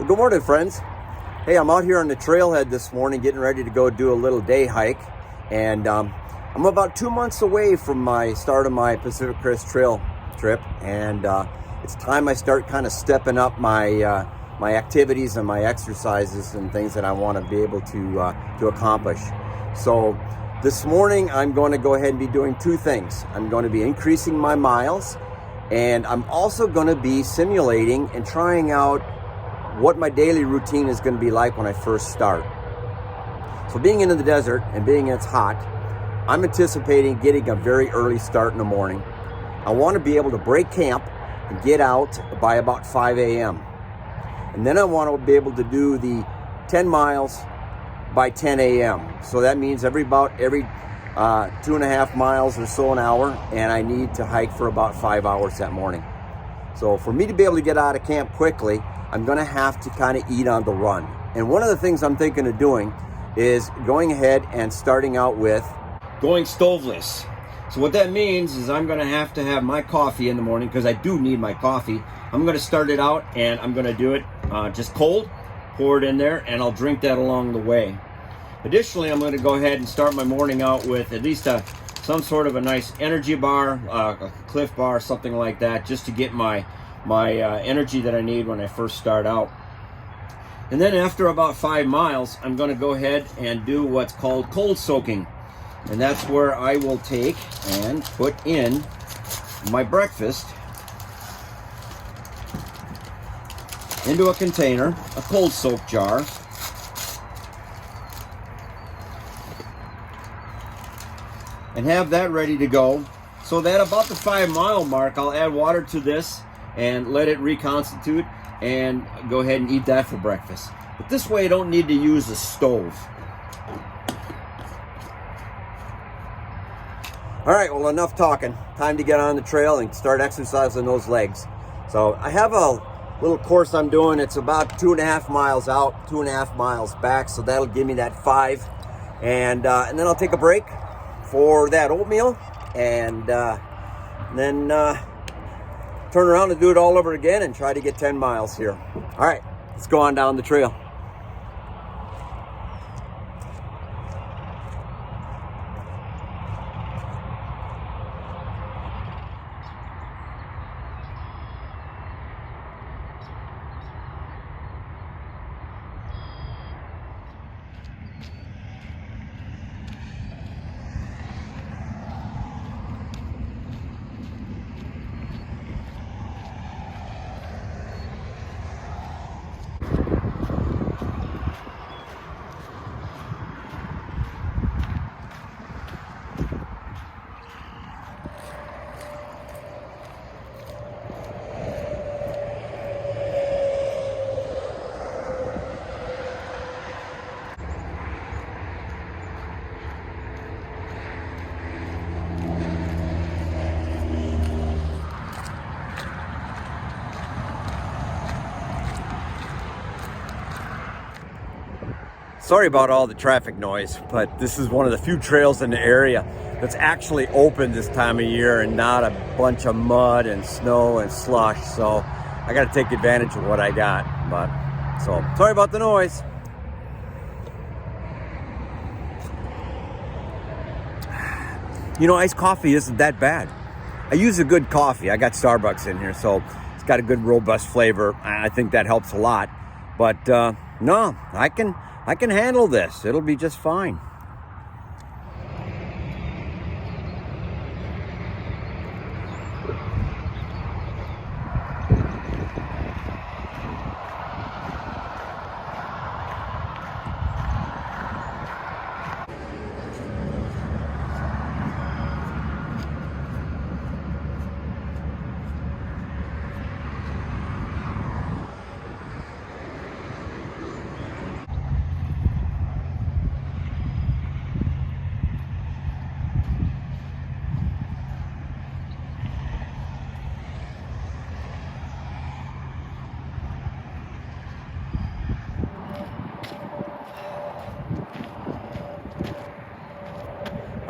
Well, good morning, friends. Hey, I'm out here on the trailhead this morning getting ready to go do a little day hike. And I'm about 2 months away from my start of my Pacific Crest Trail trip. And it's time I start kind of stepping up my my activities and my exercises and things that I want to be able to accomplish. So this morning I'm going to go ahead and be doing two things. I'm going to be increasing my miles, and I'm also going to be simulating and trying out what my daily routine is going to be like when I first start. So being in the desert and being it's hot, I'm anticipating getting a very early start in the morning. I want to be able to break camp and get out by about 5 a.m. And then I want to be able to do the 10 miles by 10 a.m. So that means every 2.5 miles or so an hour, and I need to hike for about 5 hours that morning. So for me to be able to get out of camp quickly, I'm going to have to kind of eat on the run. And one of the things I'm thinking of doing is going ahead and starting out with going stoveless. So what that means is I'm going to have my coffee in the morning, because I do need my coffee. I'm going to start it out and I'm going to do it just cold, pour it in there, and I'll drink that along the way. Additionally, I'm going to go ahead and start my morning out with at least some sort of a nice energy bar, a Cliff bar, something like that, just to get my energy that I need when I first start out. And then after about 5 miles, I'm going to go ahead and do what's called cold soaking. And that's where I will take and put in my breakfast into a container, a cold soak jar. And have that ready to go. So that about the 5 mile mark, I'll add water to this and let it reconstitute and go ahead and eat that for breakfast. But this way I don't need to use a stove. All right, well, enough talking. Time to get on the trail and start exercising those legs. So I have a little course I'm doing. It's about 2.5 miles out, 2.5 miles back. So that'll give me that 5. And then I'll take a break for that oatmeal, and then turn around and do it all over again and try to get 10 miles here. All right, let's go on down the trail. Sorry about all the traffic noise, but this is one of the few trails in the area that's actually open this time of year and not a bunch of mud and snow and slush. So I got to take advantage of what I got. But so sorry about the noise. You know, iced coffee isn't that bad. I use a good coffee. I got Starbucks in here, so it's got a good robust flavor. I think that helps a lot. But no, I can handle this. It'll be just fine.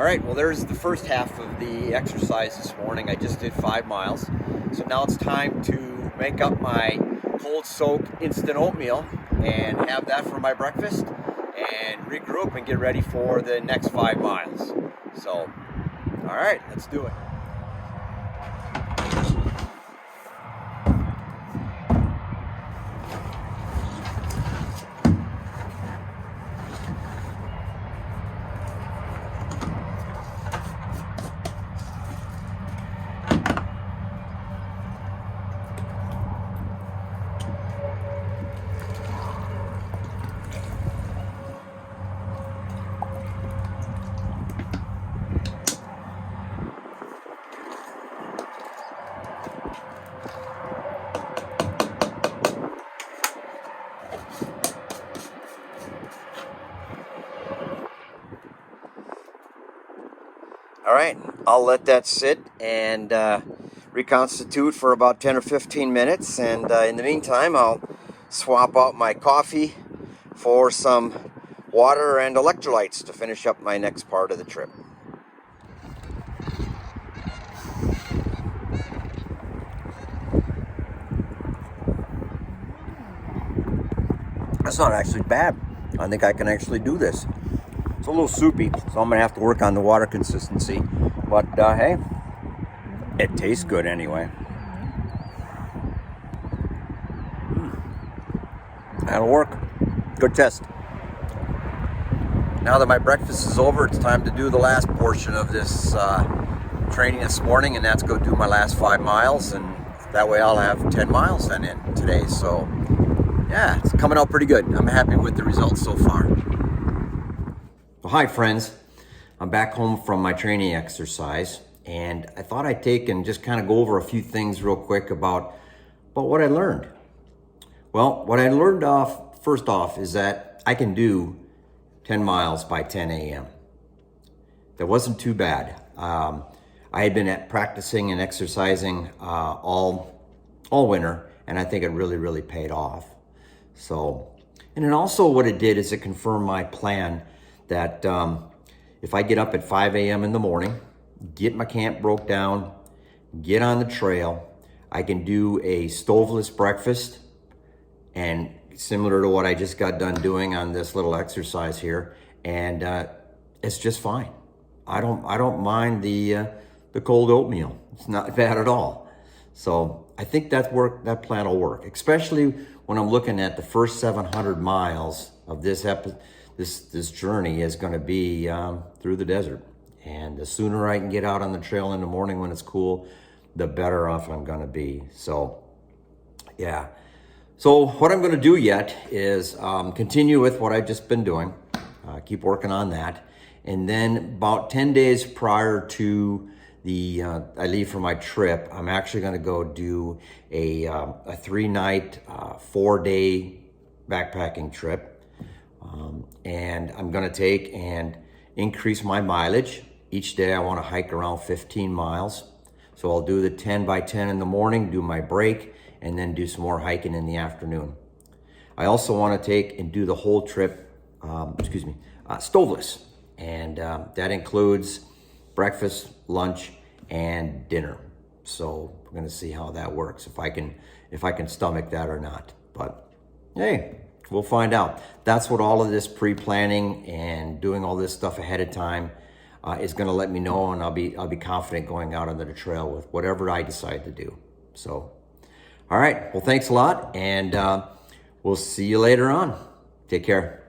All right, well, there's the first half of the exercise this morning. I just did 5 miles. So now it's time to make up my cold cold soak instant oatmeal and have that for my breakfast and regroup and get ready for the next 5 miles. So, all right, let's do it. All right, I'll let that sit and reconstitute for about 10 or 15 minutes. And in the meantime, I'll swap out my coffee for some water and electrolytes to finish up my next part of the trip. That's not actually bad. I think I can actually do this. It's a little soupy, so I'm gonna have to work on the water consistency. But hey, it tastes good anyway. That'll work. Good test. Now that my breakfast is over, it's time to do the last portion of this training this morning, and that's go do my last 5 miles, and that way I'll have 10 miles then in today. So yeah, it's coming out pretty good. I'm happy with the results so far. Well, hi friends, I'm back home from my training exercise, and I thought I'd take and just kind of go over a few things real quick about what I learned. Well, what I learned first off is that I can do 10 miles by 10 a.m. That wasn't too bad. I had been practicing and exercising all winter, and I think it really paid off. So, and then also what it did is it confirmed my plan that if I get up at 5 a.m. in the morning, get my camp broke down, get on the trail, I can do a stoveless breakfast, and similar to what I just got done doing on this little exercise here, and it's just fine. I don't mind the cold oatmeal. It's not bad at all. So I think that plan will work, especially when I'm looking at the first 700 miles of this journey is going to be through the desert. And the sooner I can get out on the trail in the morning when it's cool, the better off I'm going to be. So yeah. So what I'm going to do yet is continue with what I've just been doing, keep working on that. And then about 10 days prior to I leave for my trip, I'm actually going to go do a 3-night, 4-day backpacking trip. And I'm going to take and increase my mileage. Each day I want to hike around 15 miles. So I'll do the 10 by 10 in the morning, do my break, and then do some more hiking in the afternoon. I also want to take and do the whole trip, stoveless. And that includes breakfast, lunch, and dinner. So we're going to see how that works, if I can stomach that or not. But hey, we'll find out. That's what all of this pre-planning and doing all this stuff ahead of time is going to let me know, and I'll be confident going out onto the trail with whatever I decide to do. So, all right. Well, thanks a lot, and we'll see you later on. Take care.